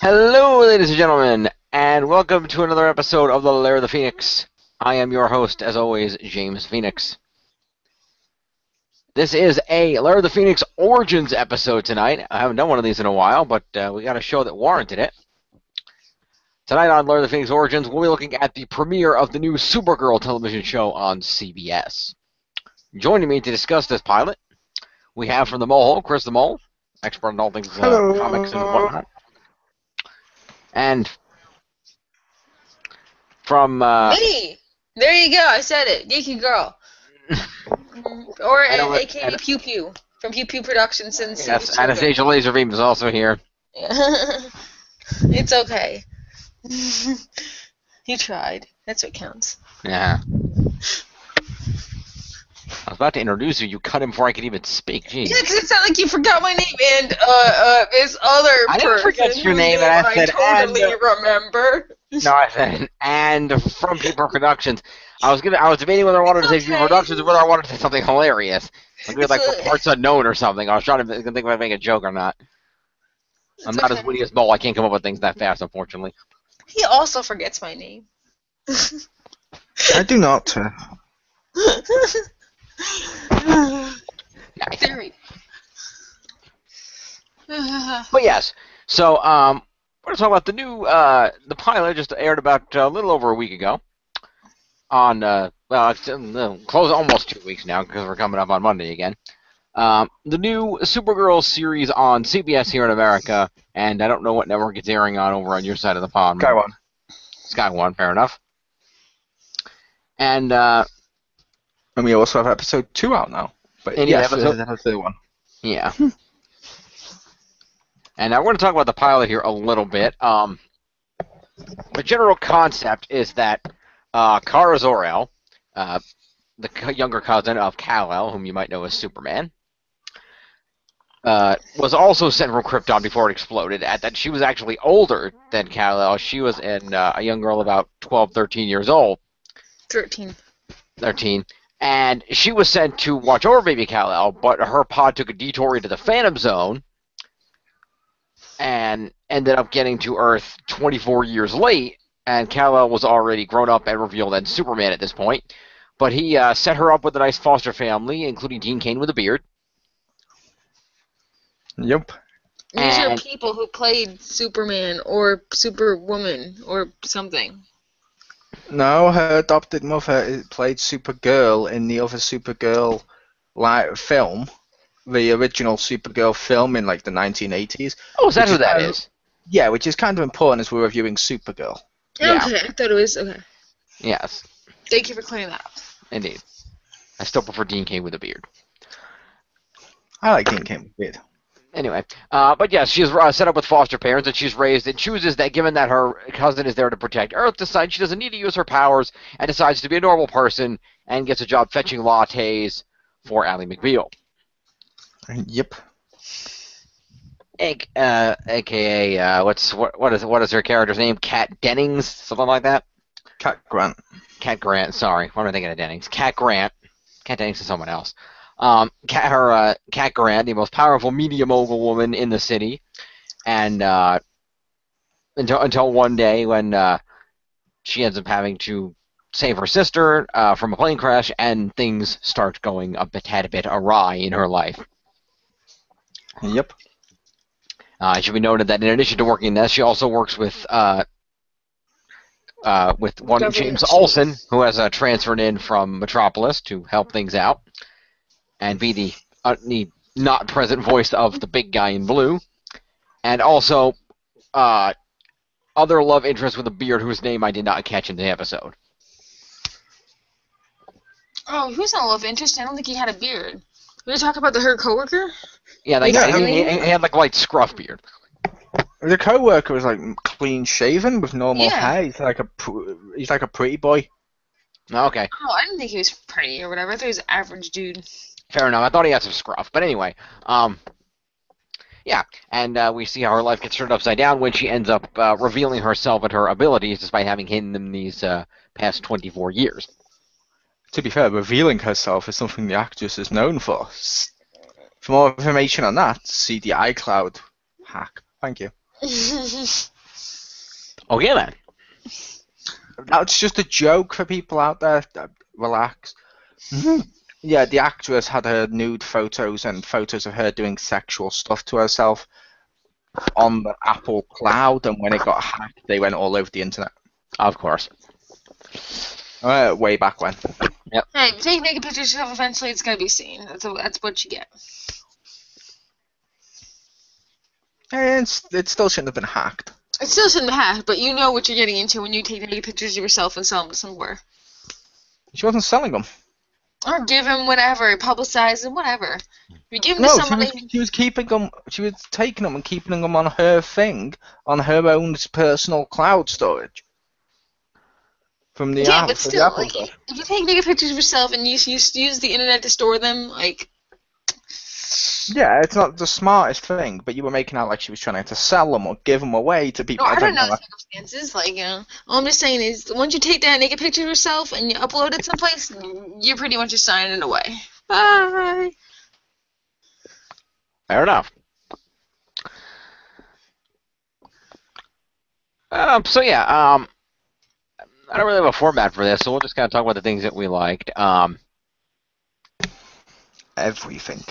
Hello, ladies and gentlemen, and welcome to another episode of the Lair of the Phoenix. I am your host, as always, James Phoenix. This is a Lair of the Phoenix Origins episode tonight. I haven't done one of these in a while, but we got a show that warranted it. Tonight on Lair of the Phoenix Origins, we'll be looking at the premiere of the new Supergirl television show on CBS. Joining me to discuss this pilot, we have from the Mole Hole, Chris the Mole, expert on all things comics and whatnot. And from me, there you go. I said it, Geeky Girl, or AKA Pew Pew from Pew Pew Productions. Since yes, Anastasia Lazerbeam is also here. It's okay. You tried. That's what counts. Yeah. I was about to introduce you. You cut him before I could even speak. Jeez. Yeah, because it sounded like you forgot my name and this other person. I didn't forget your name, and I said totally remember. No, I said and from People Productions. I was debating whether I wanted to say People Productions or whether I wanted to say something hilarious, like Parts Unknown or something. I was trying to think if I make a joke or not. I'm not as witty as Mole. I can't come up with things that fast, unfortunately. He also forgets my name. I do not. Theory. But yes, so we're going to talk about the new the pilot just aired about a little over a week ago. On it's close almost 2 weeks now because we're coming up on Monday again. The new Supergirl series on CBS here in America, and I don't know what network it's airing on over on your side of the pond. Sky One. Sky One, fair enough. And we also have episode 2 out now. But yes, episode 1. Yeah. And we're going to talk about the pilot here a little bit. The general concept is that Kara Zor-El, the younger cousin of Kal-El, whom you might know as Superman, was also sent from Krypton before it exploded. At that, she was actually older than Kal-El. She was a young girl about 12, 13 years old. 13. And she was sent to watch over baby Kal-El, but her pod took a detour into the Phantom Zone and ended up getting to Earth 24 years late, and Kal-El was already grown up and revealed as Superman at this point. But he set her up with a nice foster family, including Dean Cain with a beard. Yep. These are people who played Superman or Superwoman or something. No, her adopted mother played Supergirl in the other Supergirl film, the original Supergirl film in like the 1980s. Oh, is that who that is? Yeah, which is kind of important as we're reviewing Supergirl. Yeah. Okay, I thought it was okay. Yes. Thank you for clearing that up. Indeed. I still prefer Dean Cain with a beard. I like Dean Cain with a beard. Anyway, but yes, she's set up with foster parents, and she's raised and chooses that given that her cousin is there to protect Earth, decides she doesn't need to use her powers and decides to be a normal person and gets a job fetching lattes for Ally McBeal. Yep. AKA, what is her character's name? Kat Dennings, something like that. Cat Grant. Cat Grant. Sorry, what am I thinking of Dennings? Cat Grant. Cat Dennings is someone else. Cat Grant, the most powerful media mogul woman in the city, and until one day when she ends up having to save her sister from a plane crash, and things start going a tad bit awry in her life. Yep. It should be noted that in addition to working in this, she also works with one James Olsen, who has transferred in from Metropolis to help things out and be the not present voice of the big guy in blue, and also other love interest with a beard whose name I did not catch in the episode. Oh, he was not a love interest. I don't think he had a beard. We were talking about her coworker? Yeah, he had like a light scruff beard. The co-worker was like clean shaven with normal hair. He's like a pretty boy. Okay. Oh, I didn't think he was pretty or whatever. I thought he was an average dude. Fair enough. I thought he had some scruff, but anyway, yeah, and we see how her life gets turned upside down when she ends up revealing herself and her abilities, despite having hidden them these past 24 years. To be fair, revealing herself is something the actress is known for. For more information on that, see the iCloud hack. Thank you. Oh yeah, man. That's just a joke for people out there. Relax. Yeah, the actress had her nude photos and photos of her doing sexual stuff to herself on the Apple Cloud, and when it got hacked, they went all over the internet. Of course. Way back when. Yep. Hey, if you take naked pictures of yourself, eventually it's gonna be seen. That's what you get. And it still shouldn't have been hacked. It still shouldn't have, but you know what you're getting into when you take naked pictures of yourself and sell them somewhere. She wasn't selling them. Or give them whatever, publicize them, whatever. You give them No, to somebody. she was keeping them. She was taking them and keeping them on her thing, on her own personal cloud storage. From the Yeah, Apple, but still, like, stuff. if you take naked pictures of yourself and you use the internet to store them, like. Yeah, it's not the smartest thing, but you were making out like she was trying to sell them or give them away to people. No, I don't know the circumstances. Like, all I'm just saying is, once you take that naked picture of yourself and you upload it someplace, you're pretty much just signing it away. Bye. Fair enough. So yeah, I don't really have a format for this, so we'll just kind of talk about the things that we liked. Everything.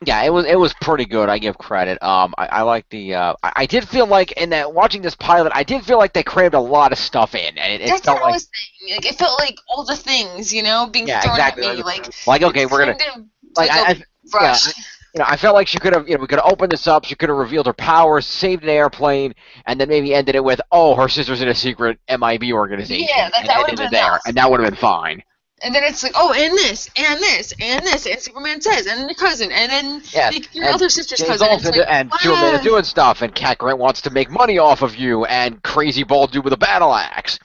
Yeah, it was pretty good. I give credit. I like the. I did feel like in that watching this pilot, I did feel like they crammed a lot of stuff in, and it That's felt what I like. was saying. Like, it felt like all the things, being Yeah, thrown exactly. at me. Like okay, it's we're gonna. kind of Like a rush. I felt like she could have, we could have opened this up. She could have revealed her powers, saved an airplane, and then maybe ended it with, oh, her sister's in a secret MIB organization. Yeah, that would have been there, enough. and that would have been fine. And then it's like, oh, and this, and this, and this, and Superman says, and the cousin, and then your other sister's James cousin. Olsen and Superman is doing stuff, and Cat Grant wants to make money off of you, and Crazy Bald Dude with a battle axe.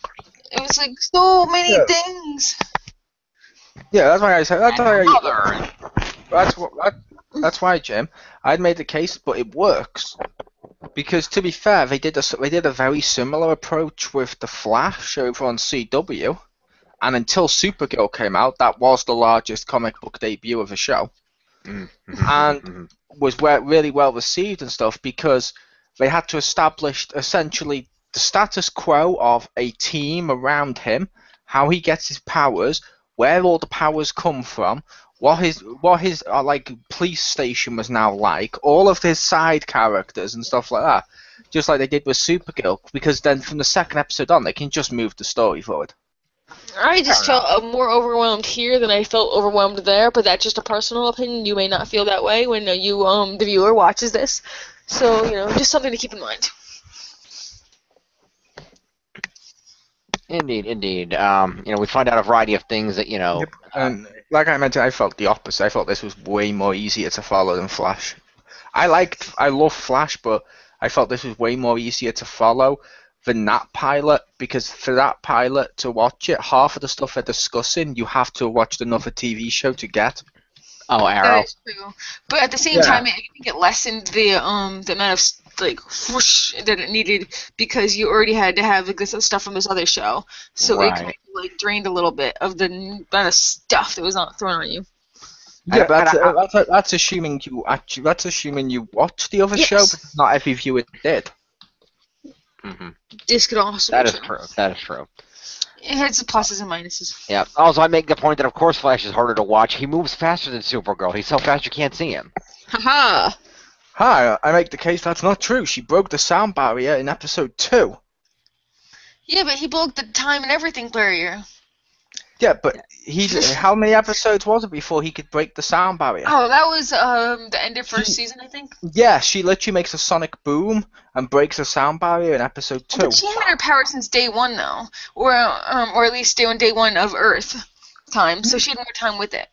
It was like so many things. Yeah, that's why I said. Mother. That's why, Jim. I'd made the case, but it works because, to be fair, they did a very similar approach with the Flash over on CW, and until Supergirl came out, that was the largest comic book debut of the show, and was really well received and stuff because they had to establish essentially the status quo of a team around him, how he gets his powers, where all the powers come from, what his like police station was now like, all of his side characters and stuff like that, just like they did with Supergirl. Because then from the second episode on, they can just move the story forward. I just felt more overwhelmed here than I felt overwhelmed there, but that's just a personal opinion. You may not feel that way when you the viewer watches this, so just something to keep in mind. Indeed. We find out a variety of things that Yep. And like I mentioned, I felt the opposite. I felt this was way more easier to follow than Flash. I love Flash, but I felt this was way more easier to follow than that pilot, because for that pilot to watch it, half of the stuff they're discussing, you have to watch another TV show to get. Oh, Arrow. That is true. But at the same time, I think it lessened the amount of whoosh that it needed because you already had to have this stuff from this other show, so it kind of drained a little bit of the amount of stuff that was thrown on you. Yeah, but that's assuming you watched the other show, but not every viewer did. Mm-hmm. This could also that be is true. That is true. It has pluses and minuses. Yeah. Also, I make the point that of course Flash is harder to watch. He moves faster than Supergirl. He's so fast you can't see him. Haha. Hi, I make the case that's not true. She broke the sound barrier in episode 2. Yeah, but he broke the time and everything barrier. Yeah, but how many episodes was it before he could break the sound barrier? Oh, that was the end of first season, I think. Yeah, she literally makes a sonic boom and breaks the sound barrier in episode 2. But she had her power since day one, though, or at least day one of Earth time, so she had more time with it.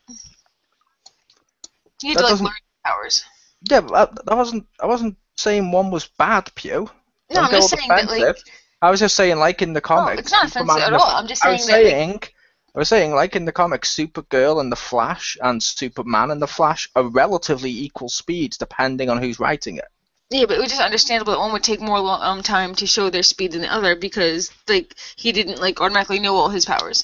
You had to learn powers. Yeah, but I wasn't saying one was bad, Pew. No, I'm just saying that I was just saying, like in the comics. No, it's not offensive at all. I'm just saying I was saying, like in the comics, Supergirl and the Flash and Superman and the Flash are relatively equal speeds, depending on who's writing it. Yeah, but it was just understandable that one would take more time to show their speed than the other because he didn't automatically know all his powers.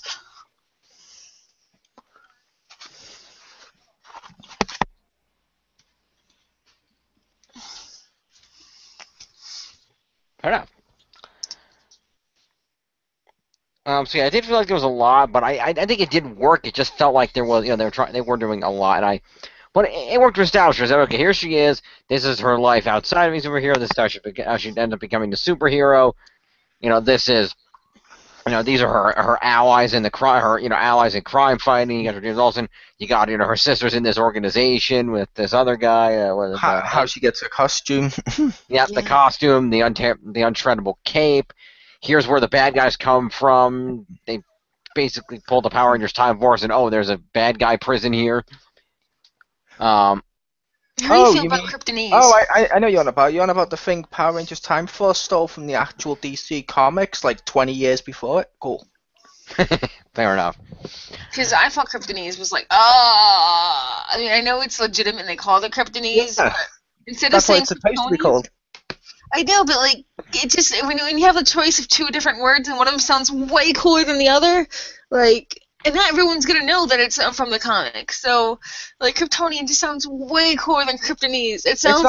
Fair enough. So yeah, I did feel like there was a lot, but I think it did work. It just felt like there was, they were doing a lot, but it worked to establish her. Okay, here she is. This is her life outside of being a superhero. This is how she ended up becoming the superhero. This is, these are her allies in the crime, allies in crime fighting. You got James Olsen. You got, her sisters in this organization with this other guy. How she gets her costume. Yeah, the costume, the unshreddable cape. Here's where the bad guys come from. They basically pull the Power Rangers Time Force, and there's a bad guy prison here. How do you feel about Kryptonese? Oh, I know you're on about. You're on about the thing Power Rangers Time Force stole from the actual DC comics like 20 years before it. Cool. Fair enough. Because I thought Kryptonese was like, I mean, I know it's legitimate and they call it Kryptonese, but instead of saying that's what it's supposed to be called. I know, but like, it just when you have a choice of two different words and one of them sounds way cooler than the other, like, and not everyone's gonna know that it's from the comics. So, like, Kryptonian just sounds way cooler than Kryptonese. It sounds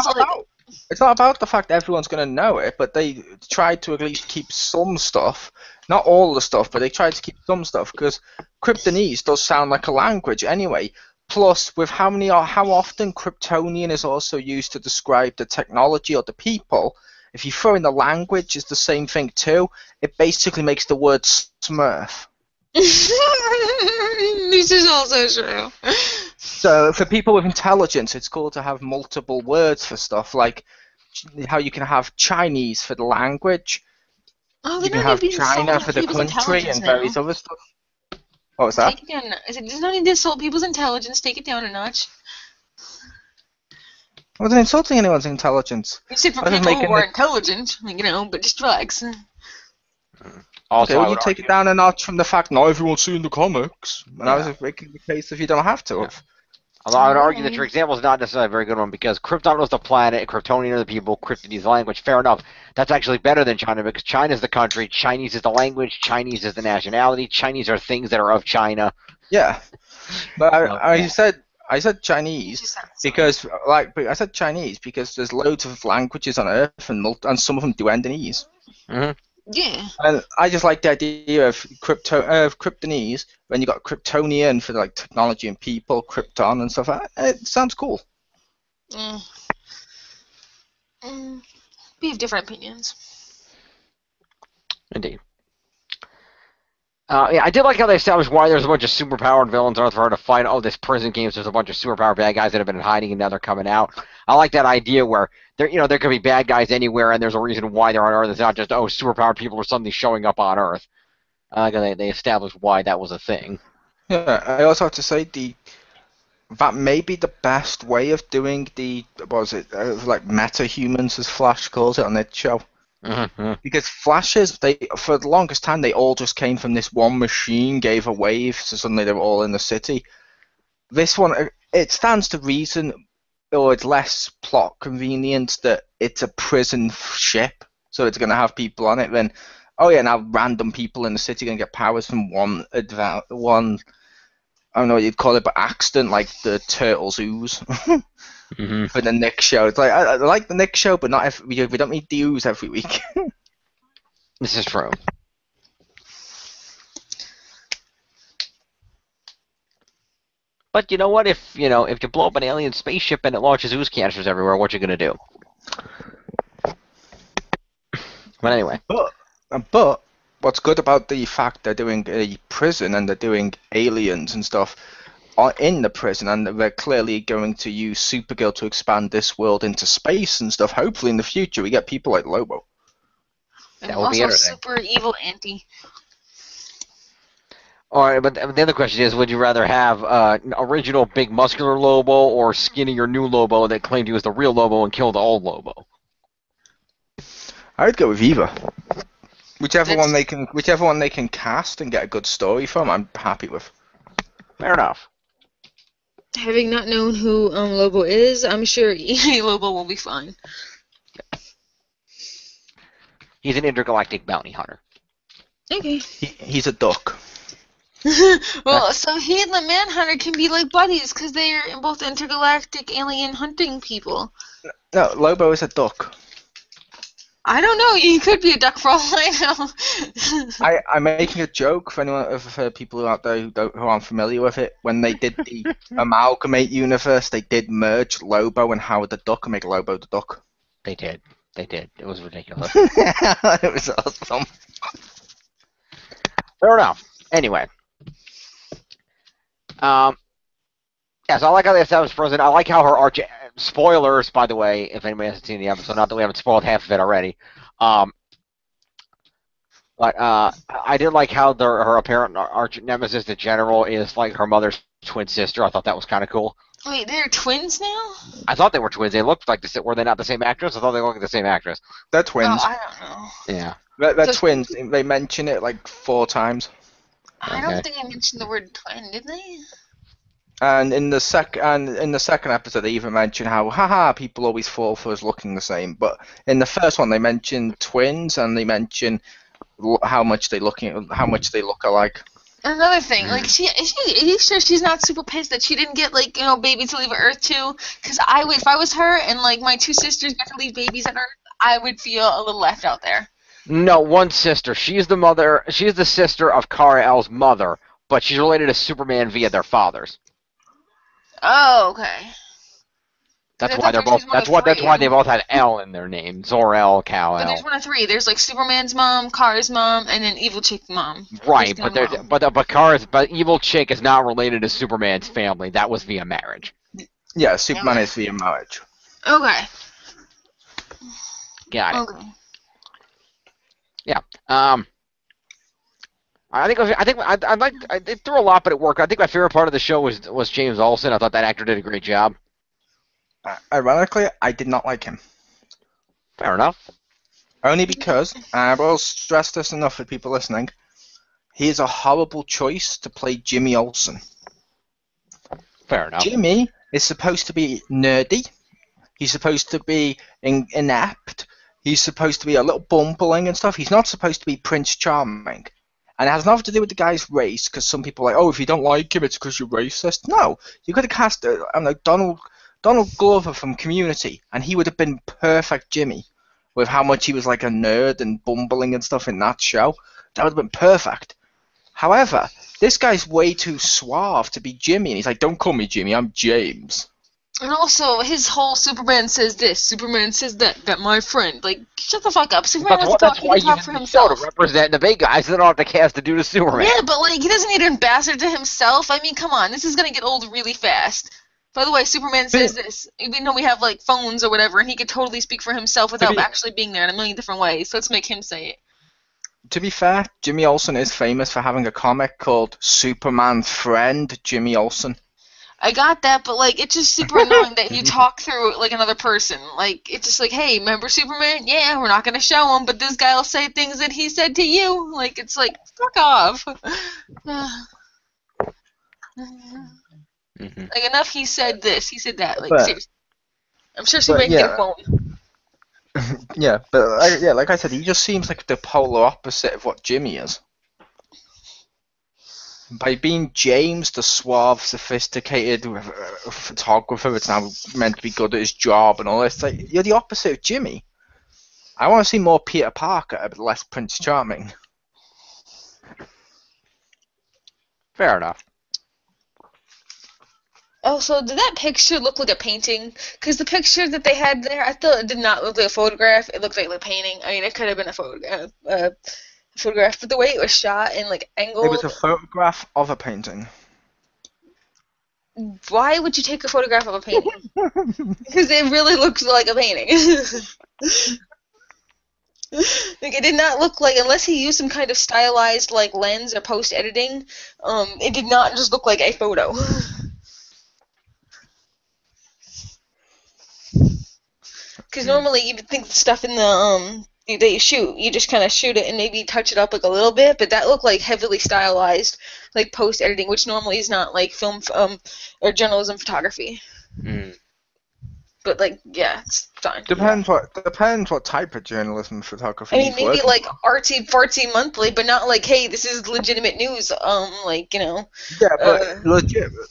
it's not about the fact that everyone's gonna know it, but they tried to at least keep some stuff. Not all the stuff, but they tried to keep some stuff because Kryptonese does sound like a language anyway. Plus, with how often Kryptonian is also used to describe the technology or the people, if you throw in the language, it's the same thing too. It basically makes the word Smurf. This is also true. So, for people with intelligence, it's cool to have multiple words for stuff, like how you can have Chinese for the language. Oh, you can have China for the country and various other stuff. What was that? Take it down. I said, there's no need to insult people's intelligence. Take it down a notch. I wasn't insulting anyone's intelligence. You said for people who are intelligent, but just relax. Also, okay, well, you take it down a notch from the fact not everyone's seen the comics. And I was making the case if you don't have to. Yeah. Although I would argue that your example is not necessarily a very good one because Krypton was the planet, Kryptonian are the people, Kryptonese is the language. Fair enough. That's actually better than China because China is the country, Chinese is the language, Chinese is the nationality, Chinese are things that are of China. Yeah, but I said Chinese because I said Chinese because there's loads of languages on Earth and some of them do end in e's. Mm-hmm. Yeah. And I just like the idea of Kryptonese when you got Kryptonian for like technology and people, Krypton and stuff. It sounds cool. We have different opinions. Indeed. Yeah, I did like how they established why there's a bunch of superpowered villains on Earth for her to fight. Oh, this prison game, so there's a bunch of superpowered bad guys that have been hiding and now they're coming out. I like that idea where there could be bad guys anywhere and there's a reason why they're on Earth. It's not just, superpowered people are suddenly showing up on Earth. They established why that was a thing. Yeah, I also have to say that may be the best way of doing like meta-humans, as Flash calls it on that show. Mm-hmm. Because Flashes, for the longest time, they all just came from this one machine, gave a wave, so suddenly they were all in the city. This one, it stands to reason, or it's less plot convenient that it's a prison ship, so it's going to have people on it. Then, now random people in the city are going to get powers from one, I don't know what you'd call it, but accident, like the Turtles ooze. Mm-hmm. For the Nick show, it's like I like the Nick show, but not we don't need the ooze every week. This is true. But you know what? If you blow up an alien spaceship and it launches ooze canisters everywhere, what you gonna do? But anyway. But what's good about the fact they're doing a prison and they're doing aliens and stuff are in the prison, and they're clearly going to use Supergirl to expand this world into space and stuff. Hopefully in the future we get people like Lobo. And that will be interesting. Super evil auntie. Alright, but the other question is, would you rather have original big muscular Lobo or skinnier new Lobo that claimed he was the real Lobo and killed the old Lobo? I would go with either. Whichever one they can cast and get a good story from, I'm happy with. Fair enough. Having not known who Lobo is, I'm sure Lobo will be fine. He's an intergalactic bounty hunter. Okay. He's a duck. Well, so he and the Manhunter can be like buddies because they are both intergalactic alien hunting people. No, Lobo is a duck. I don't know. He could be a duck for all I know. I'm making a joke for anyone, for people out there who aren't familiar with it. When they did the Amalgamate universe, they did merge Lobo and Howard the Duck and make Lobo the Duck. They did. It was ridiculous. It was awesome. Fair enough. Anyway. Yeah, so I like how they established Frozen. I like how her arch. Spoilers, by the way, if anybody hasn't seen the episode. Not that we haven't spoiled half of it already. But I did like how her apparent arch nemesis, the general, is like her mother's twin sister. I thought that was kind of cool. Wait, they're twins now? I thought they were twins. They looked like were they not the same actress? I thought they looked like the same actress. They're twins. Oh, I don't know. Yeah. They're twins. They mention it like 4 times. I don't think I mentioned the word twin, did they? And in the second episode, they even mention how, haha, people always fall for us looking the same. But in the first one, they mention twins, and they mention how much they look alike. Another thing, like, are you sure she's not super pissed that she didn't get, like, baby to leave Earth too? Because if I was her and, like, my 2 sisters got to leave babies on Earth, I would feel a little left out there. No, one sister. She's the mother. She's the sister of Kal-El's mother, but she's related to Superman via their fathers. Oh, okay. That's why they're both. That's why they both had L in their name. Zor-El, Kal-El. But there's 1 of 3. There's like Superman's mom, Kara's mom, and then Evil Chick's mom. Right, but Evil Chick is not related to Superman's family. That was via marriage. Yeah, Superman is via marriage. Okay. Got it. Okay. Yeah. I it threw a lot, but it worked. I think my favorite part of the show was James Olsen. I thought that actor did a great job. Ironically, I did not like him. Fair enough. Only because, I will stress this enough for people listening, he is a horrible choice to play Jimmy Olsen. Fair enough. Jimmy is supposed to be nerdy. He's supposed to be inept. He's supposed to be a little bumbling and stuff. He's not supposed to be Prince Charming. And it has nothing to do with the guy's race, because some people are like, oh, if you don't like him, it's because you're racist. No, you could have cast, Donald Glover from Community, and he would have been perfect Jimmy, with how much he was like a nerd and bumbling and stuff in that show. That would have been perfect. However, this guy's way too suave to be Jimmy, and he's like, don't call me Jimmy, I'm James. And also, his whole Superman says this, Superman says that my friend. Like, shut the fuck up. Superman wants to talk, he can talk for himself. To represent the big guys, so they don't have to cast a dude as Superman. Yeah, but, like, he doesn't need an ambassador to himself. I mean, come on, this is going to get old really fast. By the way, Superman says this, even though we have, like, phones or whatever, and he could totally speak for himself without actually being there in a million different ways. So let's make him say it. To be fair, Jimmy Olsen is famous for having a comic called Superman Friend Jimmy Olsen. I got that, but, like, it's just super annoying that you talk through, like, another person. Like, it's just like, hey, remember Superman? Yeah, we're not going to show him, but this guy will say things that he said to you. Like, it's like, fuck off. Like, enough he said this, he said that. Like, seriously. I'm sure Superman can get a phone. Yeah, but, like I said, he just seems like the polar opposite of what Jimmy is. By being James, the suave, sophisticated photographer that's now meant to be good at his job and all this, like, you're the opposite of Jimmy. I want to see more Peter Parker, but less Prince Charming. Fair enough. Oh, so did that picture look like a painting? Because the picture that they had there, I thought it did not look like a photograph. It looked like a painting. I mean, it could have been a photograph, but the way it was shot and, like, angled... It was a photograph of a painting. Why would you take a photograph of a painting? Because it really looks like a painting. Like, it did not look like, unless he used some kind of stylized, like, lens or post-editing, it did not just look like a photo. Because normally you'd think the stuff in the, that you shoot, you just kind of shoot it and maybe touch it up, like, a little bit, but that looked like heavily stylized, like, post-editing, which normally is not, like, film, or journalism photography. But, like, yeah, it's fine. Depends what type of journalism photography. I mean, maybe like artsy monthly, but not like, hey, this is legitimate news. Like, you know. Yeah, but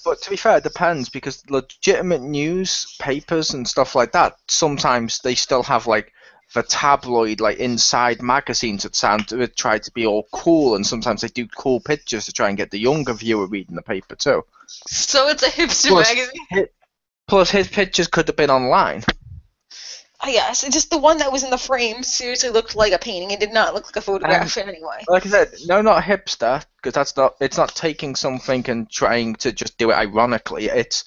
But to be fair, it depends, because legitimate news papers and stuff like that, sometimes they still have like the tabloid, like inside magazines that try to be all cool, and sometimes they do cool pictures to try and get the younger viewer reading the paper too. So it's a hipster magazine. Plus, his pictures could have been online. I guess. Just the one that was in the frame seriously looked like a painting. It did not look like a photograph in any way. Like I said, no, not hipster, because it's not taking something and trying to just do it ironically. It's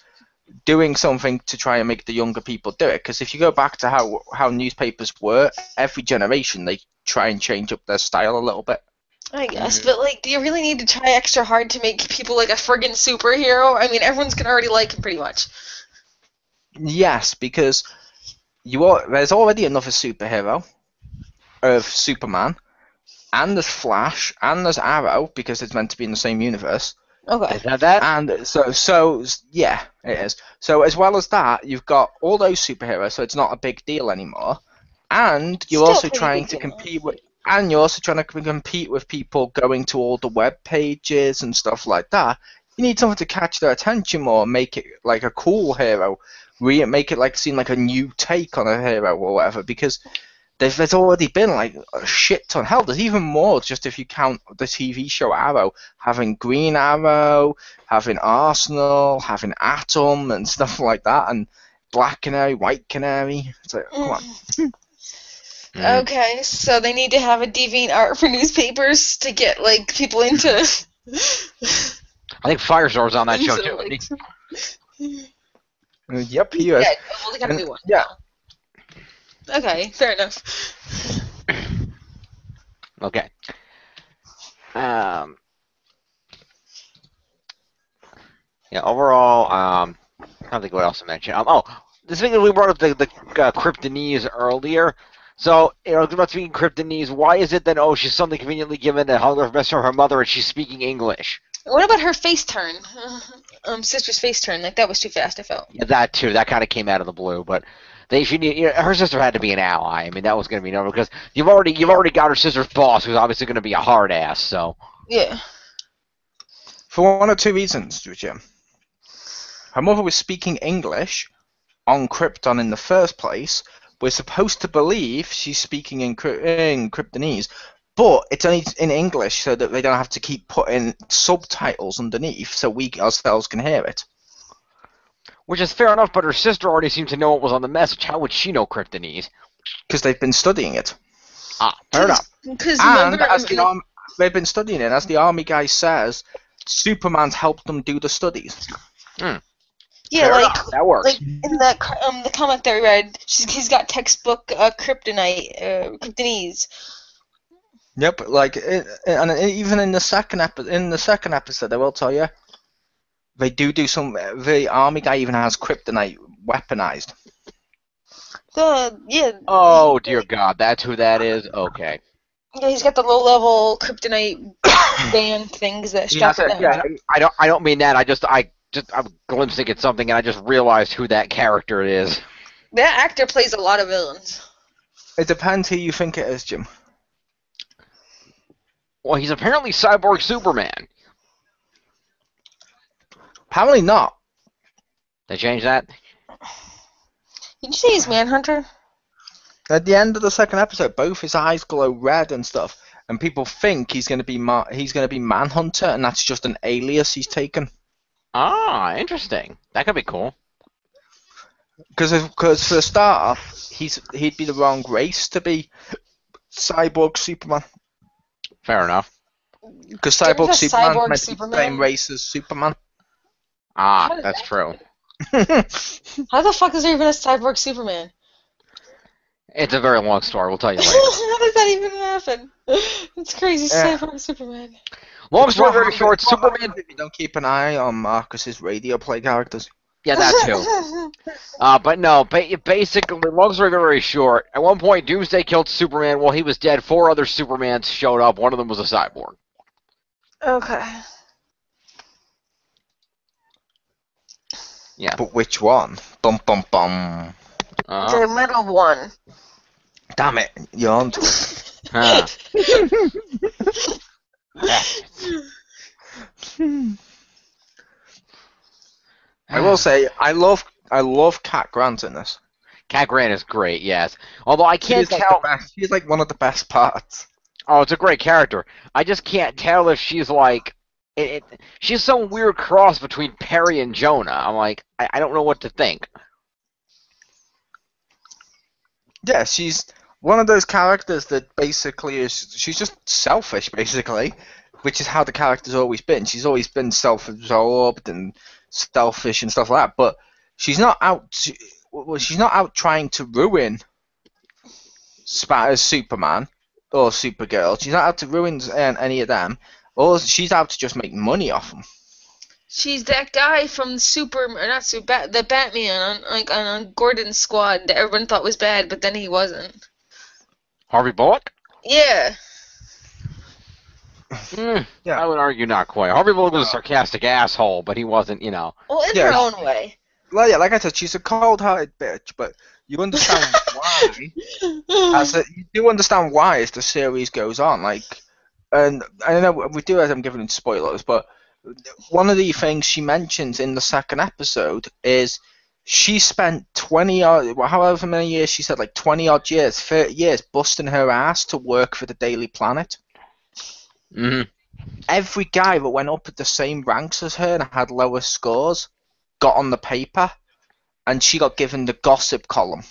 doing something to try and make the younger people do it. Because if you go back to how newspapers were, every generation they try and change up their style a little bit. I guess, but like, do you really need to try extra hard to make people like a friggin' superhero? I mean, everyone's gonna already like him pretty much. Yes, because there's already another superhero of Superman, and there's Flash, and there's Arrow, because it's meant to be in the same universe. Okay. Is that? And so yeah, it is. So as well as that, you've got all those superheroes, so it's not a big deal anymore. And you're also trying to compete with people going to all the web pages and stuff like that. You need something to catch their attention more, make it like a cool hero, make it like seem like a new take on a hero or whatever, because there's already been like a shit ton. Hell, there's even more just if you count the TV show Arrow, having Green Arrow, having Arsenal, having Atom and stuff like that, and Black Canary, White Canary. It's like, come on. Okay, so they need to have a deviant art for newspapers to get like people into. I think Firestar's on that show too. Yep, he is. Yeah, well, they gotta do one. Yeah. Okay, fair enough. Okay. Yeah. Overall, I don't think what else to mention. This thing that we brought up the Kryptonese earlier. So, about speaking Kryptonese, why is it that she's suddenly conveniently given a holographic message from her mother and she's speaking English? What about her face turn? Sister's face turn. Like, that was too fast, I felt. Yeah, that too. That kind of came out of the blue, but her sister had to be an ally. I mean, that was going to be normal because you've already got her sister's boss, who's obviously going to be a hard ass. So yeah. For one or two reasons, Jim. Her mother was speaking English on Krypton in the first place. We're supposed to believe she's speaking in Kryptonese, but it's only in English so that they don't have to keep putting subtitles underneath so we ourselves can hear it. Which is fair enough, but her sister already seemed to know what was on the message. How would she know Kryptonese? Because they've been studying it. Fair enough. And they've been studying it. As the army guy says, Superman's helped them do the studies. Yeah, fair enough. That works. Like in the comic that we read, he's got textbook Kryptonese. Yep, and even in the second episode, I will tell you, they do some. The army guy even has kryptonite weaponized. Yeah. Oh dear God, that's who that is. Okay. Yeah, he's got the low-level kryptonite band things that strap it down. Yeah, I don't mean that. I'm glimpsing at something, and I just realized who that character is. That actor plays a lot of villains. It depends who you think it is, Jim. Well, he's apparently Cyborg Superman. Apparently not. They changed that? Did you say he's Manhunter? At the end of the second episode, both his eyes glow red and stuff, and people think he's going to be Manhunter, and that's just an alias he's taken. Ah, interesting. That could be cool. Because for a starter, he'd be the wrong race to be Cyborg Superman. Fair enough. Because Cyborg Superman's meant to be the same race as Superman. Ah, that's true. How the fuck is there even a Cyborg Superman? It's a very long story. We'll tell you later. How does that even happen? It's crazy. Cyborg Superman. Long story very short, Superman... If you don't keep an eye on Marcus's radio play characters. Yeah, that too. But no, basically, long story very short, at one point, Doomsday killed Superman. While he was dead, 4 other Supermans showed up. One of them was a cyborg. Okay. Yeah. But which one? Bum bum bum. The middle one. Damn it, you're on to it. Huh. I will say, I love Cat Grant in this. Cat Grant is great, yes. Although I can't Like tell. she's like one of the best parts. Oh, it's a great character. I just can't tell if she's like. She's some weird cross between Perry and Jonah. I'm like, I don't know what to think. Yeah, she's one of those characters that basically she's just selfish, basically, which is how the character's always been. She's always been self-absorbed and selfish and stuff like that. But she's not out. She's not out trying to ruin Superman or Supergirl. She's not out to ruin any of them. Or she's out to just make money off them. She's that guy from the Batman on Gordon's squad that everyone thought was bad, but then he wasn't. Harvey Bullock? Yeah. Yeah. I would argue not quite. Harvey Bullock was a sarcastic asshole, but he wasn't, you know. Well, in her own way. Well, yeah, like I said, she's a cold-hearted bitch, but you understand why. You do understand why as the series goes on. Like, and I know we do as I'm giving spoilers, but one of the things she mentions in the second episode is she spent 20 odd, however many years she said, like 20 odd years, 30 years, busting her ass to work for the Daily Planet. Mm-hmm. Every guy that went up at the same ranks as her and had lower scores got on the paper, and she got given the gossip column.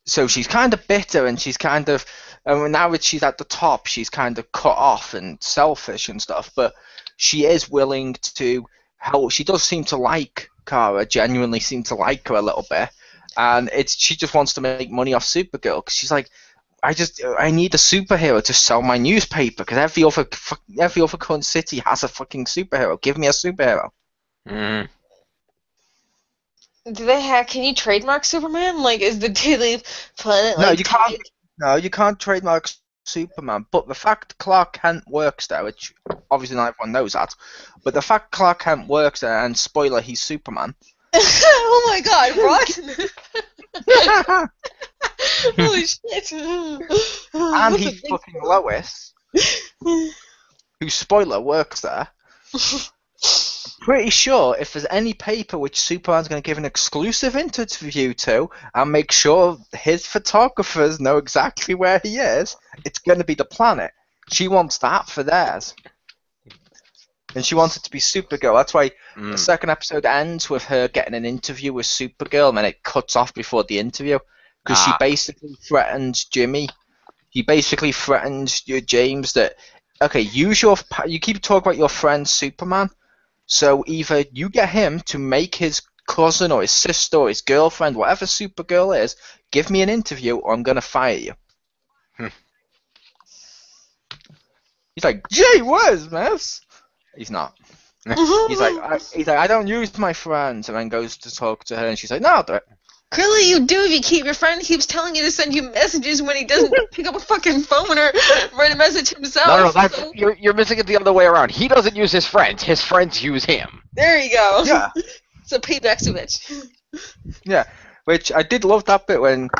So she's kind of bitter, and she's kind of, now that she's at the top, she's kind of cut off and selfish and stuff, but she is willing to help. She does seem to like Kara, genuinely seem to like her a little bit, and she just wants to make money off Supergirl, because she's like, I need a superhero to sell my newspaper, because every other current city has a fucking superhero. Give me a superhero. Can you trademark Superman? Like, is the Daily Planet like... No, you can't. No, you can't trademark Superman. But the fact Clark Kent works there, which obviously not everyone knows that, but the fact Clark Kent works there, and spoiler, he's Superman. Oh my God! What? Holy shit! And he's fucking Lois, who, spoiler, works there. Pretty sure if there's any paper which Superman's going to give an exclusive interview to and make sure his photographers know exactly where he is, it's going to be the Planet. She wants that for theirs. And she wants it to be Supergirl. That's why the second episode ends with her getting an interview with Supergirl, and then it cuts off before the interview. Because she basically threatens Jimmy. He basically threatens James that, okay, you keep talking about your friend Superman, so either you get him to make his cousin or his sister or his girlfriend, whatever Supergirl is, give me an interview or I'm going to fire you. He's like, gee whiz, miss. He's not. He's like, I don't use my friends, and then goes to talk to her, and she's like, no, I'll do it. Clearly you do if your friend keeps telling you to send you messages when he doesn't pick up a fucking phone or write a message himself. No, you're missing it the other way around. He doesn't use his friends use him. There you go. Yeah. So payback's a bitch. Yeah, which I did love that bit when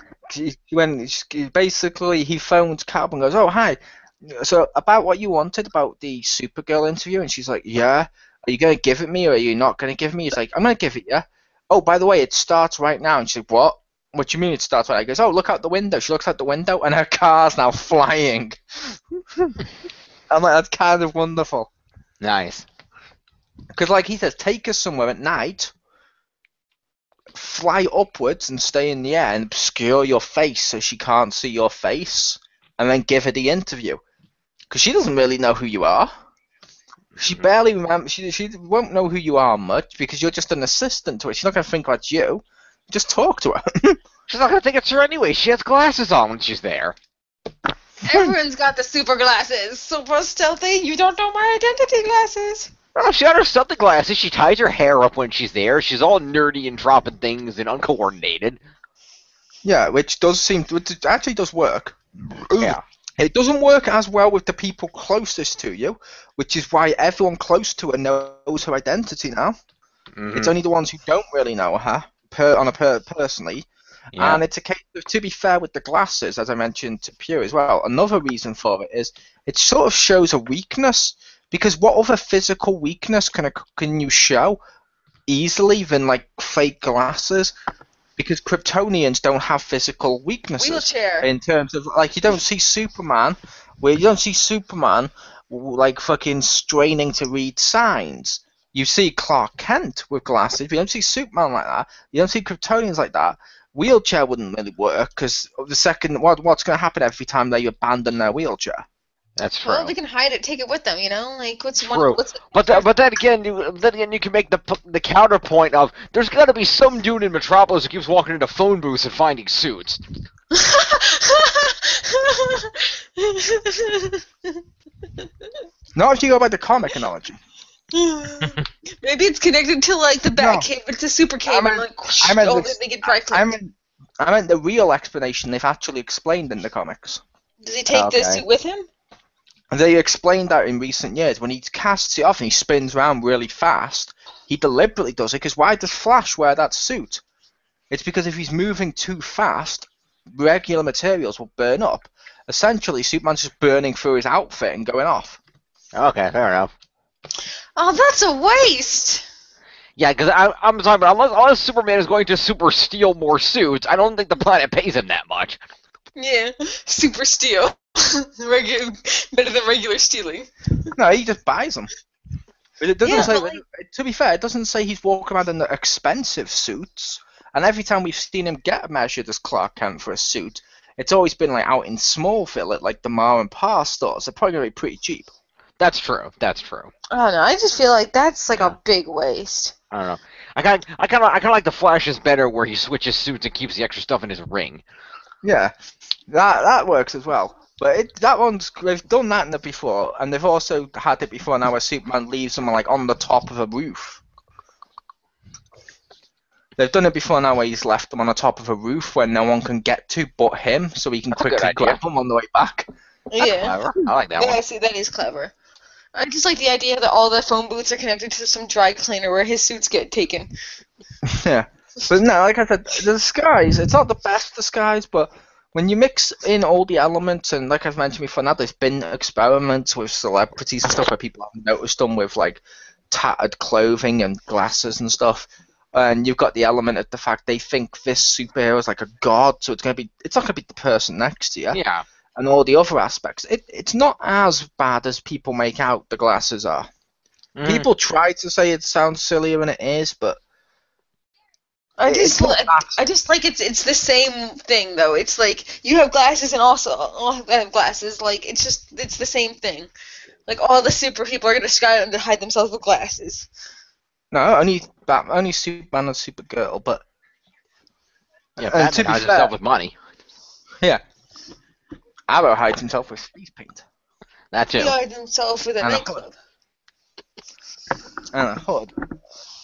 basically he phones Cap and goes, oh, hi, so about what you wanted about the Supergirl interview, and she's like, yeah, are you going to give it me or are you not going to give me? He's like, I'm going to give it you. Oh, by the way, it starts right now. And she's like, what? What do you mean it starts right now? He goes, oh, look out the window. She looks out the window, and her car's now flying. I'm like, that's kind of wonderful. Nice. Because, like he says, take us somewhere at night, fly upwards and stay in the air and obscure your face so she can't see your face, and then give her the interview. Because she doesn't really know who you are. She barely remembers. She won't know who you are much because you're just an assistant to her. She's not going to think that's you. Just talk to her. She's not going to think it's her anyway. She has glasses on when she's there. Everyone's got the super glasses. Super stealthy. You don't know my identity glasses. Oh, she got her stealthy glasses. She ties her hair up when she's there. She's all nerdy and dropping things and uncoordinated. Yeah, which actually does work. Yeah. It doesn't work as well with the people closest to you, which is why everyone close to her knows her identity now. Mm-hmm. It's only the ones who don't really know her personally. Yeah. And it's a case of, to be fair with the glasses, as I mentioned to Pew as well, another reason for it is it sort of shows a weakness, because what other physical weakness can you show easily than like fake glasses, because Kryptonians don't have physical weaknesses. Wheelchair. In terms of like, you don't see Superman like fucking straining to read signs. You see Clark Kent with glasses, but you don't see Superman like that. You don't see Kryptonians like that. Wheelchair wouldn't really work, because the second, what's going to happen every time they abandon their wheelchair? That's true. Well, they can hide it, take it with them, you know? Like, what's true. What's but then again, you can make the counterpoint of there's got to be some dude in Metropolis who keeps walking into phone booths and finding suits. Not if you go by the comic analogy. Maybe it's connected to like the Batcave, but it's a super cave, and like they get dry cleaned. I meant the real explanation they've actually explained in the comics. Does he take the suit with him? They explained that in recent years. When he casts it off and he spins around really fast, he deliberately does it, because why does Flash wear that suit? It's because if he's moving too fast, regular materials will burn up. Essentially, Superman's just burning through his outfit and going off. Okay, fair enough. Oh, that's a waste! Yeah, because I'm talking about, unless Superman is going to super steal more suits, I don't think the planet pays him that much. Yeah, super steal. Better than regular stealing. No, he just buys them. But it doesn't say. To be fair, it doesn't say he's walking around in the expensive suits. And every time we've seen him get measured as Clark Kent for a suit, it's always been like out in Smallville at like the Ma and Pa stores. They're probably gonna be pretty cheap. That's true. That's true. I don't know. I just feel like that's like a big waste. I don't know. I kind of like the Flash's better, where he switches suits and keeps the extra stuff in his ring. Yeah, that works as well. But they've done that before, and they've also had it before now where Superman leaves someone like on the top of a roof. They've done it before now where he's left them on the top of a roof where no one can get to but him, so he can quickly grab them on the way back. Yeah, that's clever. I like that one. Yeah, see, that is clever. I just like the idea that all the phone booths are connected to some dry cleaner where his suits get taken. Yeah, but no, like I said, the disguise, it's not the best disguise, but when you mix in all the elements, and like I've mentioned before, now there's been experiments with celebrities and stuff where people have noticed them with like tattered clothing and glasses and stuff, and you've got the element of the fact they think this superhero is like a god, so it's not gonna be the person next to you. Yeah. And all the other aspects. It's not as bad as people make out the glasses are. People try to say it sounds sillier than it is, but I just like it's the same thing though. It's like you have glasses and also I have glasses. Like it's the same thing. Like all the super people are gonna try to hide themselves with glasses. No, only Superman and Supergirl, but yeah, Batman hides himself with money. Yeah. Arrow hides himself with face paint. That too. He hides himself with a nightclub. And a hood.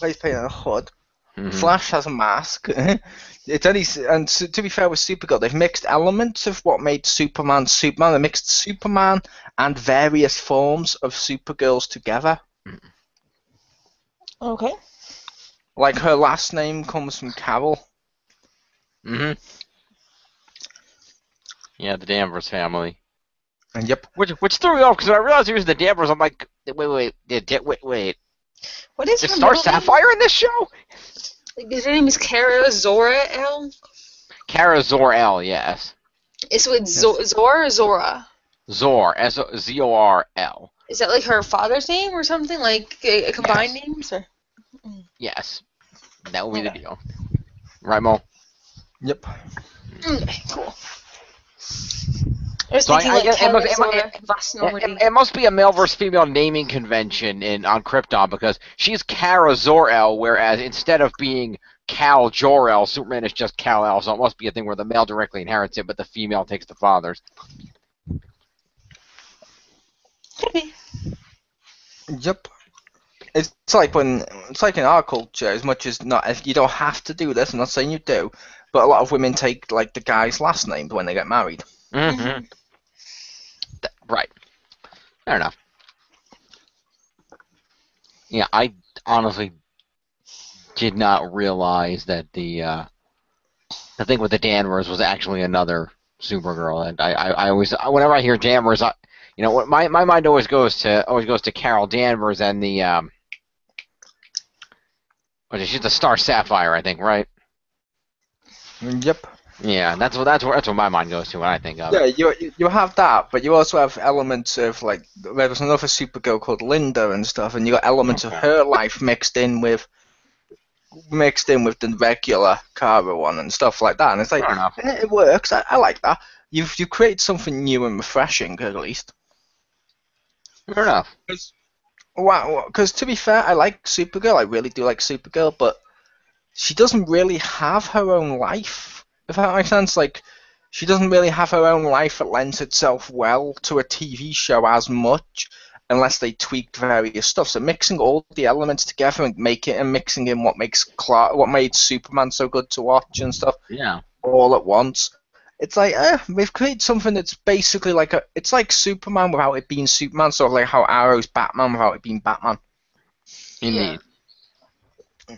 Face paint and a hood. Mm-hmm. Flash has a mask. It's only, and to be fair with Supergirl, they've mixed elements of what made Superman Superman. They mixed Superman and various forms of Supergirls together. Okay. Like her last name comes from Carol. Mm-hmm. Yeah, the Danvers family. And yep. Which threw me off, because when I realized he was the Danvers, I'm like, wait. What is her Star Sapphire in this show? Like, her name is Kara Zor-El? Kara Zor-El, yes. It's with Zor or Zora? Zor, Z-O-R-L. Is that like her father's name or something? Like a combined names? Or? Yes. That would be the deal. Right, Mo? Yep. Okay, cool. It must be a male versus female naming convention on Krypton, because she's Kara Zor-El, whereas instead of being Kal Jor-El, Superman is just Kal-El, so it must be a thing where the male directly inherits it, but the female takes the father's. Could be. Yep. It's like in our culture, as much as you don't have to do this, I'm not saying you do, but a lot of women take like the guy's last name when they get married. Mm-hmm. Right. Fair enough. Yeah, I honestly did not realize that the thing with the Danvers was actually another Supergirl, and I always, whenever I hear Danvers, my mind always goes to Carol Danvers and the She's the Star Sapphire, I think, right? Yep. Yeah, that's what my mind goes to when I think of Yeah, it. you have that, but you also have elements of like there was another Supergirl called Linda and stuff, and you got elements of her life mixed in with the regular Kara one and stuff like that, and it's like it works. I like that. You've created something new and refreshing at least. Fair enough. Because to be fair, I like Supergirl. I really do like Supergirl, but she doesn't really have her own life. If that makes sense, like she doesn't really have her own life that lends itself well to a TV show as much, unless they tweaked various stuff. So mixing all the elements together and mixing in what made Superman so good to watch and stuff. Yeah. All at once. It's like they've created something that's basically it's like Superman without it being Superman, sort of like how Arrow's Batman without it being Batman. Indeed. Yeah.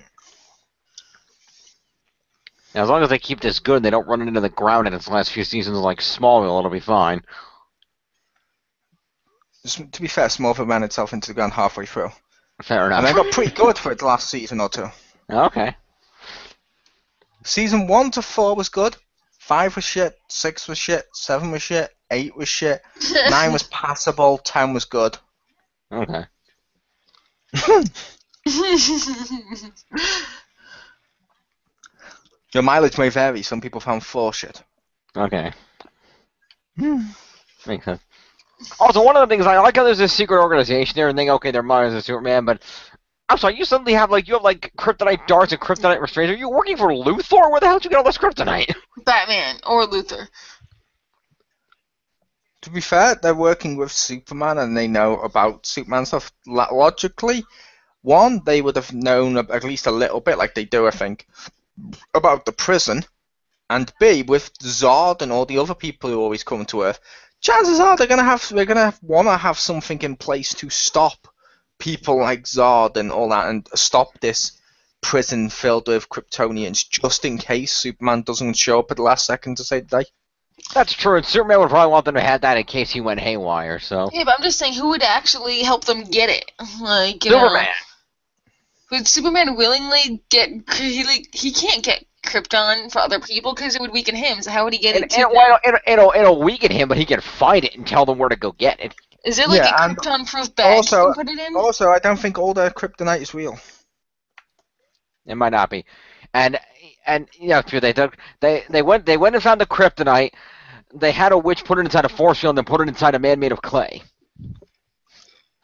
Now, as long as they keep this good, they don't run it into the ground in its last few seasons like Smallville, it'll be fine. To be fair, Smallville ran itself into the ground halfway through. Fair enough. And I got pretty good for the last season or two. Okay. Season 1 to 4 was good. 5 was shit, 6 was shit, 7 was shit, 8 was shit, 9 was passable, 10 was good. Okay. Your mileage may vary. Some people found 4 shit. Okay. Makes sense. Also, one of the things, I like how there's this secret organization there and think, okay, they're miners and Superman, but I'm sorry, you suddenly have kryptonite darts and kryptonite restraints. Are you working for Luthor? Where the hell did you get all this kryptonite? Batman or Luthor. To be fair, they're working with Superman and they know about Superman stuff. Logically, one, they would have known at least a little bit, like they do, I think, about the prison. And B, with Zod and all the other people who always come to Earth, chances are they're gonna want to have something in place to stop people like Zod and all that, and stop this prison filled with Kryptonians, just in case Superman doesn't show up at the last second to save the day. That's true, and Superman would probably want them to have that in case he went haywire. So yeah, but I'm just saying, who would actually help them get it? Like Superman. Would Superman willingly get? He can't get Krypton for other people because it would weaken him. So how would he get it? It'll weaken him, but he can fight it and tell them where to go get it. Is there like a Krypton-proof bag you can put it in? Also, I don't think all their kryptonite is real. It might not be, and yeah, they went and found the kryptonite. They had a witch put it inside a force field and put it inside a man made of clay.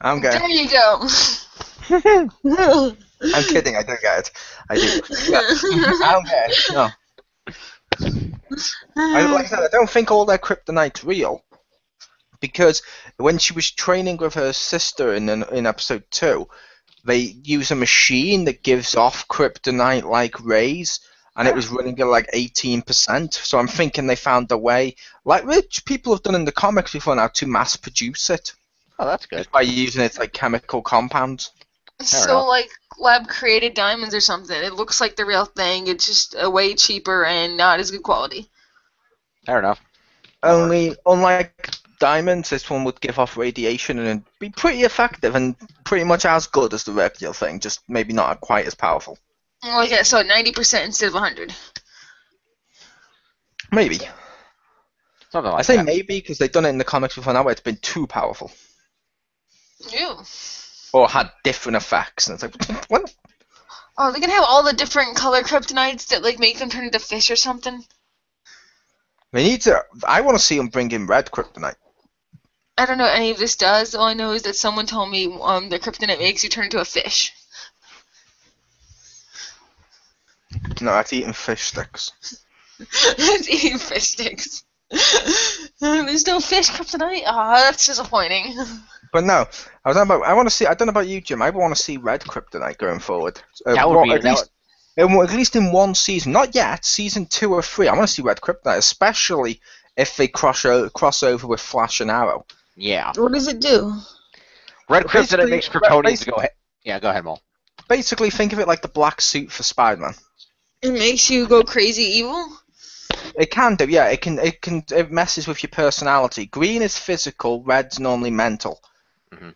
Okay. There you go. I'm kidding. I don't get it. I do. Yeah. I don't get it. No. Like I said, I don't think all their kryptonite's real. Because when she was training with her sister in episode 2, they use a machine that gives off kryptonite-like rays, and it was running at like 18%. So I'm thinking they found a way, like which people have done in the comics before now, to mass produce it. Oh, that's good. By using its like chemical compounds. So like lab-created diamonds or something. It looks like the real thing. It's just way cheaper and not as good quality. Fair enough. Only, unlike diamonds, this one would give off radiation and be pretty effective and pretty much as good as the regular thing, just maybe not quite as powerful. Okay, so 90% instead of 100. Maybe. Something like I say that. maybe because they've done it in the comics before now where it's been too powerful. Ew. Or had different effects. And it's like, what? Oh, they can have all the different color kryptonites that like make them turn into fish or something. They need to. I want to see them bring in red kryptonite. I don't know what any of this does. All I know is that someone told me the kryptonite makes you turn into a fish. No, that's eating fish sticks. It's eating fish sticks. There's no fish kryptonite? Ah, that's disappointing. But no, I want to see. I don't know about you, Jim. I want to see red kryptonite going forward. That would be at least in one season. Not yet. Season 2 or 3. I want to see red kryptonite, especially if they cross over with Flash and Arrow. Yeah. What does it do? Red kryptonite makes Kryptonians go ahead. Yeah, go ahead, Mo. Basically, think of it like the black suit for Spider-Man. It makes you go crazy evil? It can do, yeah. It messes with your personality. Green is physical, red's normally mental.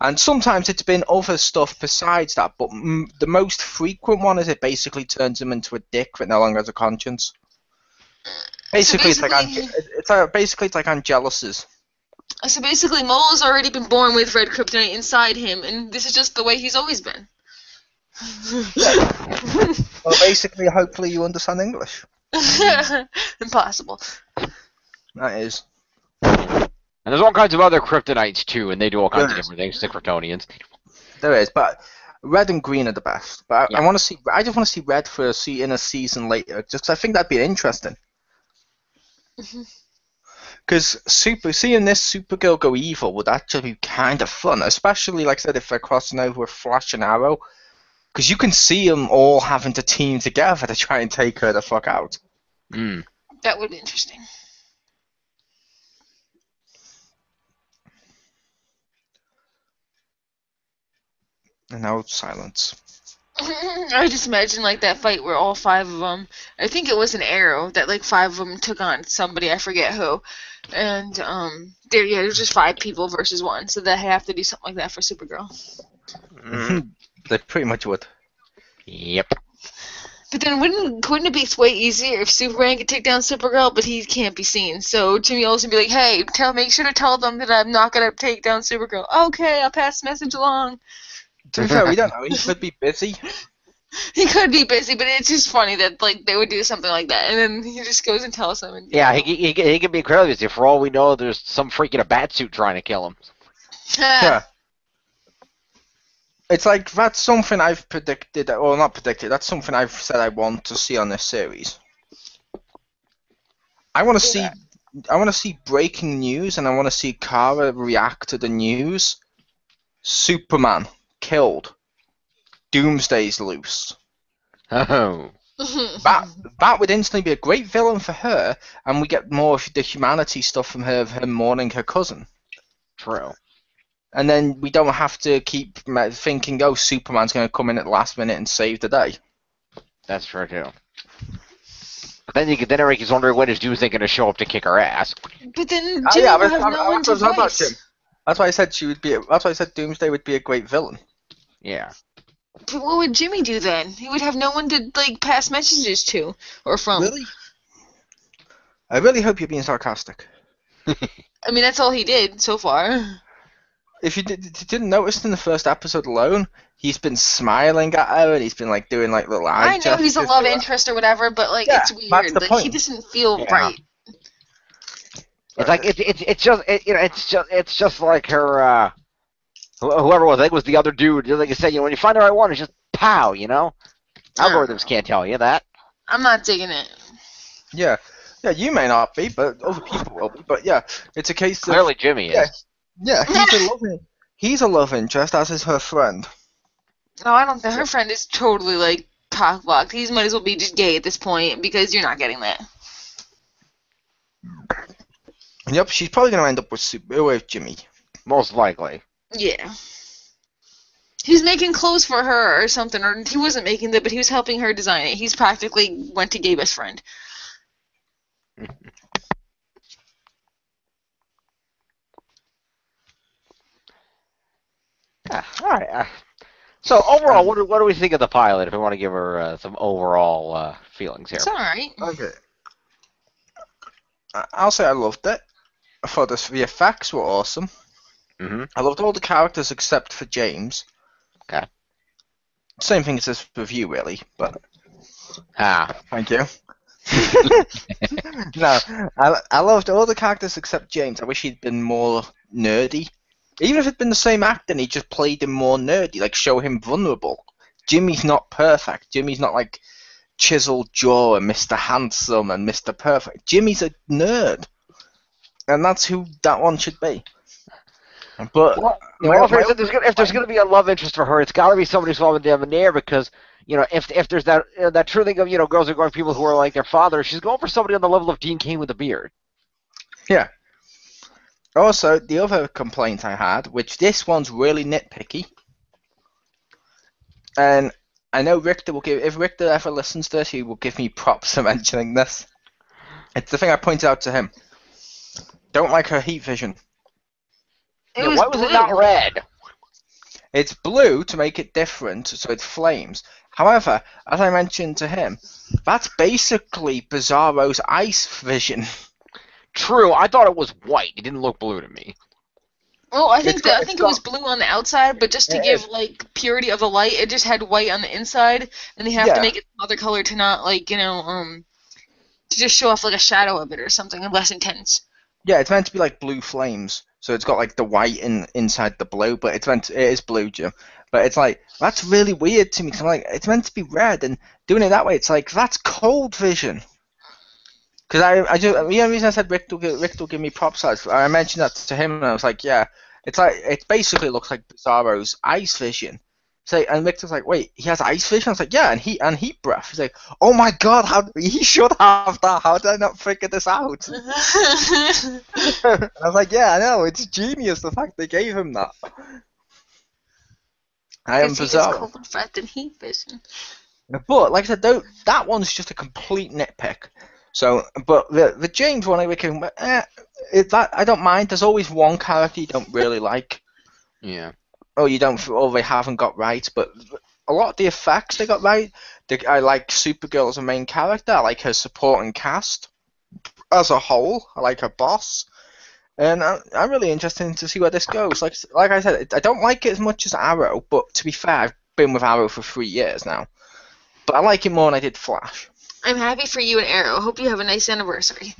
And sometimes it's been other stuff besides that, but the most frequent one is it basically turns him into a dick that no longer has a conscience. Basically, it's like Angelus's. So basically, Mole's already been born with red kryptonite inside him, and this is just the way he's always been. Well, basically, hopefully you understand English. Impossible. That is. And there's all kinds of other kryptonites too, and they do all kinds of different things to Kryptonians. There is, but red and green are the best. But I want to see. I just want to see red in a season later, just 'cause I think that'd be interesting. Because seeing this Supergirl go evil would actually be kind of fun, especially like I said if they're crossing over with Flash and Arrow, because you can see them all having to team together to try and take her the fuck out. That would be interesting. And now silence. I just imagine like that fight where all 5 of them, I think it was an Arrow, that like 5 of them took on somebody, I forget who, and there's just 5 people versus 1, so they have to do something like that for Supergirl. They pretty much would. Yep. But then wouldn't it be way easier if Superman could take down Supergirl, but he can't be seen? So Jimmy Olsen would be like, hey, make sure to tell them that I'm not going to take down Supergirl. Okay, I'll pass the message along. To be fair, we don't know. He could be busy. He could be busy, but it's just funny that like they would do something like that, and then he just goes and tells them. Yeah, he could be incredibly busy. For all we know, there's some freak in a bat suit trying to kill him. Yeah. It's like, that's something I've predicted, or not predicted, that's something I've said I want to see on this series. I want to see breaking news, and I want to see Kara react to the news. Superman killed. Doomsday's loose. Oh. That would instantly be a great villain for her, and we get more of the humanity stuff from her, of her mourning her cousin. True. And then we don't have to keep thinking, oh, Superman's going to come in at the last minute and save the day. That's true, too. But then everybody's wondering when is Doomsday going to show up to kick her ass. But then Jimmy would have no one to voice. That's why I said that's why I said Doomsday would be a great villain. Yeah. But what would Jimmy do then? He would have no one to like pass messages to or from. Really? I really hope you're being sarcastic. I mean, that's all he did so far. If you didn't notice in the first episode alone, he's been smiling at her and he's been like doing like little eye gestures. I know he's a love interest or whatever, but like it's weird. That's the point. He doesn't feel right. It's like it's just like her whoever it was. I think it was the other dude. Like I said, when you find the right one, it's just pow. Algorithms can't tell you that. I'm not digging it. Yeah, you may not be, but other people will be. But yeah, it's a case of clearly Jimmy is. Yeah, he's a love interest, as is her friend. No, I don't think her friend is totally like cockblocked. He might as well be just gay at this point because you're not getting that. Yep, she's probably gonna end up with Jimmy. Most likely. Yeah. He's making clothes for her or something, or he wasn't making them, but he was helping her design it. He's practically went to gay best friend. All right. So overall, what do we think of the pilot? If we want to give her some overall feelings here. It's all right. Okay. I'll say I loved it. I thought the effects were awesome. Mm-hmm. I loved all the characters except for James. Okay. Same thing as this with you, really, but. Thank you. No, I loved all the characters except James. I wish he'd been more nerdy. Even if it'd been the same actor and he just played him more nerdy, like show him vulnerable. Jimmy's not perfect. Jimmy's not like chiseled jaw and Mr. Handsome and Mr. Perfect. Jimmy's a nerd. And that's who that one should be. But if there's going to be a love interest for her, it's got to be somebody who's on debonair because if there's that true thing of girls are going for people who are like their father, she's going for somebody on the level of Dean Cain with a beard. Yeah. Also, the other complaint I had, which this one's really nitpicky, and I know Richter will if Richter ever listens to this, he will give me props for mentioning this. It's the thing I pointed out to him. Don't like her heat vision. Why was it not red? It's blue to make it different, so it flames. However, as I mentioned to him, that's basically Bizarro's ice vision. True, I thought it was white. It didn't look blue to me. Well, I think it was blue on the outside, but just to give like purity of the light, it just had white on the inside, and they have to make it some other color to not like to just show off like a shadow of it or something less intense. Yeah, it's meant to be like blue flames, so it's got like the white inside the blue, but it is blue, Jim. But it's like that's really weird to me. Cause I'm like, it's meant to be red, and doing it that way, it's like that's cold vision. Because the only reason I said Rick will give me props, I mentioned that to him, and I was like, yeah, it basically looks like Bizarro's ice vision. So, and Victor's like, wait, he has ice vision? I was like, yeah, and heat breath. He's like, oh my god, he should have that. How did I not figure this out? And I was like, yeah, I know, it's genius the fact they gave him that. I am Bizarro. Cold breath and heat vision. But like I said, though, that one's just a complete nitpick. So, but the James one, I don't mind. There's always one character you don't really like. Yeah. Or they haven't got right. But a lot of the effects they got right. I like Supergirl as a main character. I like her supporting cast as a whole. I like her boss. And I'm really interested to see where this goes. Like I said, I don't like it as much as Arrow. But to be fair, I've been with Arrow for 3 years now. But I like it more than I did Flash. I'm happy for you and Arrow. Hope you have a nice anniversary.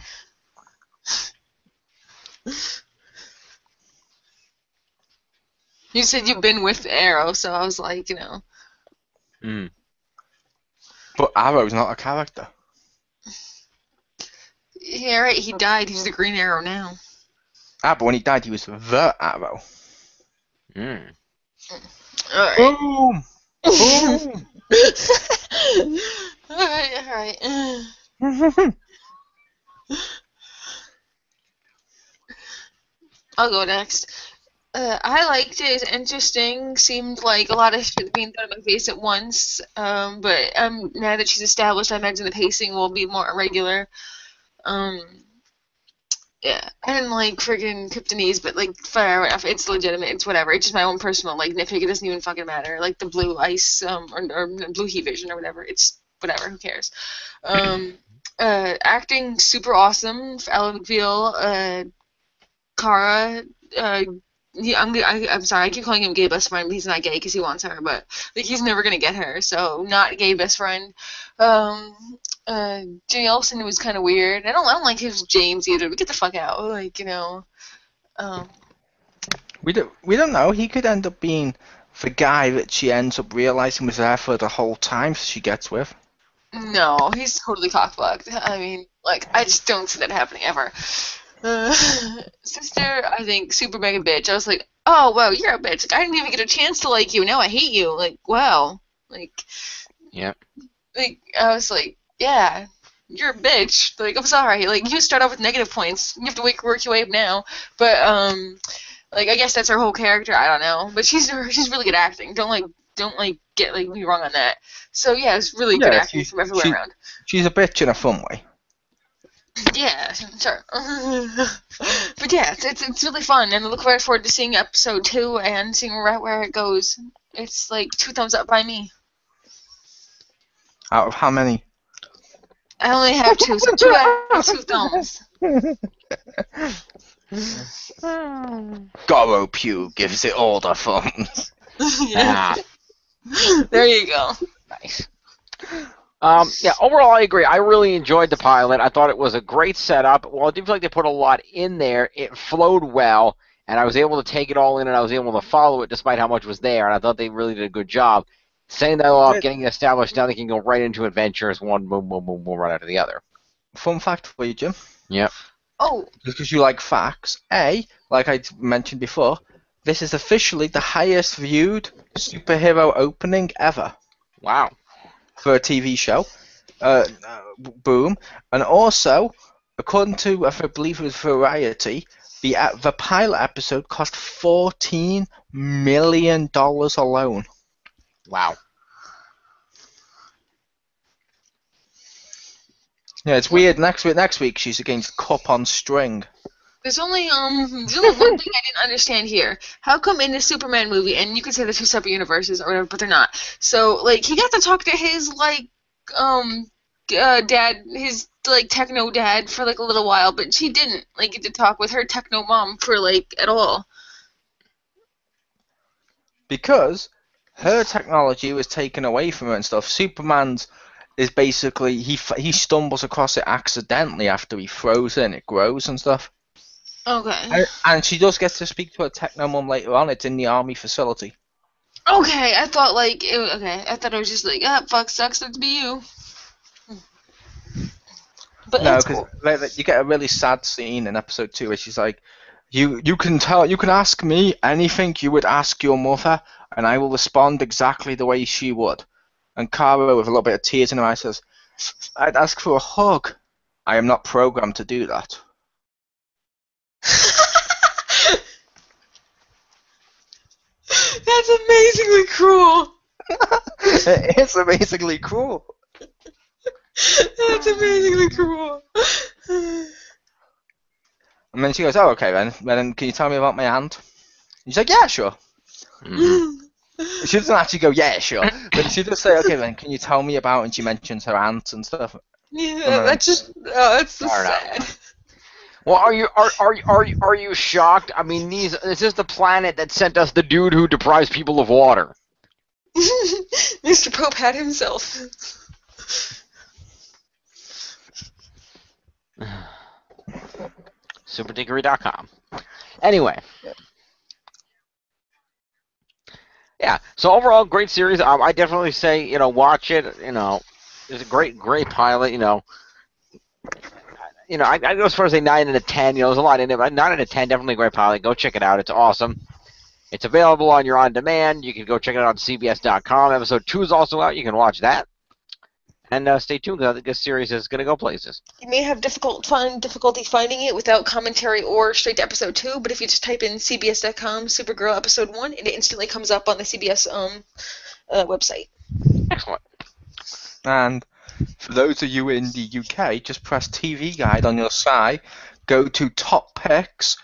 You said you've been with Arrow, so I was like, Mm. But Arrow's not a character. Yeah, right. He died. He's the Green Arrow now. But when he died, he was the Arrow. Mm. All right. Boom! Boom! Alright. I'll go next. I liked it. It's interesting. Seemed like a lot of shit being thrown in my face at once. But now that she's established, I imagine the pacing will be more irregular. Yeah, I didn't like friggin' Kryptonese, but like, fair enough. It's legitimate. It's whatever. It's just my own personal like nitpick. It doesn't even fucking matter. Like the blue ice, or blue heat vision or whatever. It's whatever. Who cares? Acting super awesome. Alan McBeal, Kara. I'm sorry. I keep calling him gay best friend, but he's not gay because he wants her. But like, he's never gonna get her. So not gay best friend. Jimmy Olsen was kind of weird. I don't like his James either. But get the fuck out. Like, We don't know. He could end up being the guy that she ends up realizing was there for the whole time she gets with. No, he's totally cockblocked. I mean, like, I just don't see that happening ever. Sister, I think, super mega bitch. I was like, oh, wow, you're a bitch. Like, I didn't even get a chance to like you. Now I hate you. Like, wow. Like, yeah. Like, I was like, yeah, you're a bitch. Like, I'm sorry. Like, you start off with negative points. You have to work your way up now. But, like, I guess that's her whole character. I don't know. But she's really good acting. Don't get me wrong on that. So yeah, it's really good acting from everywhere around. She's a bitch in a fun way. Yeah, sure. But yeah, it's really fun, and I look forward to seeing episode 2 and seeing right where it goes. It's like 2 thumbs up by me. Out of how many? I only have 2, so 2 out of 2 thumbs. Goro Pew gives it all the thumbs. Yeah. There you go. Nice. Yeah, overall I agree. I really enjoyed the pilot. I thought it was a great setup. While I did feel like they put a lot in there, it flowed well, and I was able to take it all in, and I was able to follow it despite how much was there, and I thought they really did a good job. Setting that all up, getting it established, now they can go right into adventures, one boom, boom, boom, boom, right after the other. Fun fact for you, Jim. Yep. Oh. Just because you like facts. Like I mentioned before, this is officially the highest viewed superhero opening ever. Wow. For a TV show. Boom. And also, according to, I believe it was Variety, the pilot episode cost $14 million alone. Wow. Yeah, it's weird. Next week she's against Cup on String. There's only one thing I didn't understand here. How come in the Superman movie, and you could say they're two separate universes or whatever, but they're not. So like he got to talk to his dad, his like techno dad for like a little while, but she didn't like get to talk with her techno mom for like at all. Because her technology was taken away from her and stuff. Superman's is basically he stumbles across it accidentally after he throws it and it grows and stuff. Okay. And she does get to speak to her techno mom later on. It's in the army facility. Okay, I thought I thought it was just like, fuck sucks, that's be you. But no, because cool. You get a really sad scene in episode 2 where she's like, you can ask me anything you would ask your mother, and I will respond exactly the way she would. And Kara, with a little bit of tears in her eyes, says, I'd ask for a hug. I am not programmed to do that. That's amazingly cruel. It's amazingly cruel. That's amazingly cruel. And then she goes, oh, okay, then can you tell me about my aunt? He's like, yeah, sure. She doesn't actually go, yeah, sure. But she does say, okay, then can you tell me about, and she mentions her aunt and stuff. Yeah, that's just, that's so sad. Well, are you shocked? I mean, this is the planet that sent us the dude who deprives people of water. Mr. Pope had himself. Superdickery.com. Anyway. Yeah, so overall, great series. I definitely say, watch it. It's a great pilot. I go as far as a 9 out of 10. There's a lot in it, but 9 out of 10, definitely a great pilot. Go check it out. It's awesome. It's available on your on-demand. You can go check it out on CBS.com. Episode 2 is also out. You can watch that. And stay tuned, because I think this series is going to go places. You may have difficulty finding it without commentary or straight to episode 2, but if you just type in CBS.com Supergirl episode 1, it instantly comes up on the CBS website. Excellent. And for those of you in the UK, just press TV Guide on your side, go to Top Picks,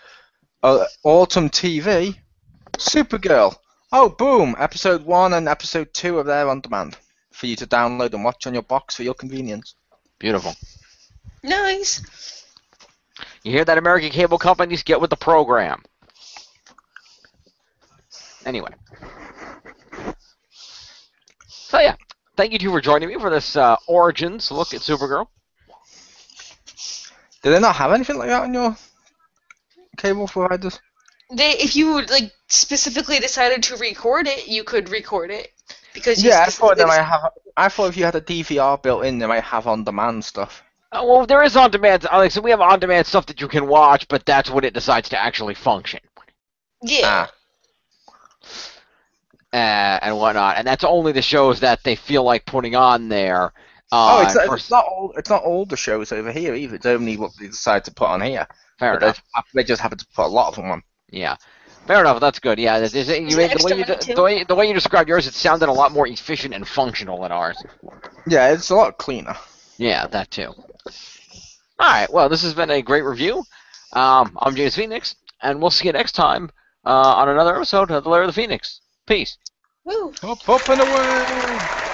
Autumn TV, Supergirl. Oh, boom! Episode 1 and episode 2 are there on demand for you to download and watch on your box for your convenience. Beautiful. Nice. You hear that, American cable companies? Get with the program. Anyway. So, yeah. Thank you two for joining me for this Origins look at Supergirl. Do they not have anything like that on your cable providers? If you specifically decided to record it, you could record it. Because I thought if you had a DVR built in, they might have on-demand stuff. Well, there is on-demand. So we have on-demand stuff that you can watch, but that's when it decides to actually function. Yeah. And whatnot, and that's only the shows that they feel like putting on there. It's not all the shows over here either. It's only what they decide to put on here. Fair enough. They just happen to put a lot of them on. Yeah. Fair enough. That's good. Yeah. The way you described yours, it sounded a lot more efficient and functional than ours. Yeah, it's a lot cleaner. Yeah, that too. All right. Well, this has been a great review. I'm James Phoenix, and we'll see you next time on another episode of The Lair of the Phoenix. Peace. Woo. Up and away!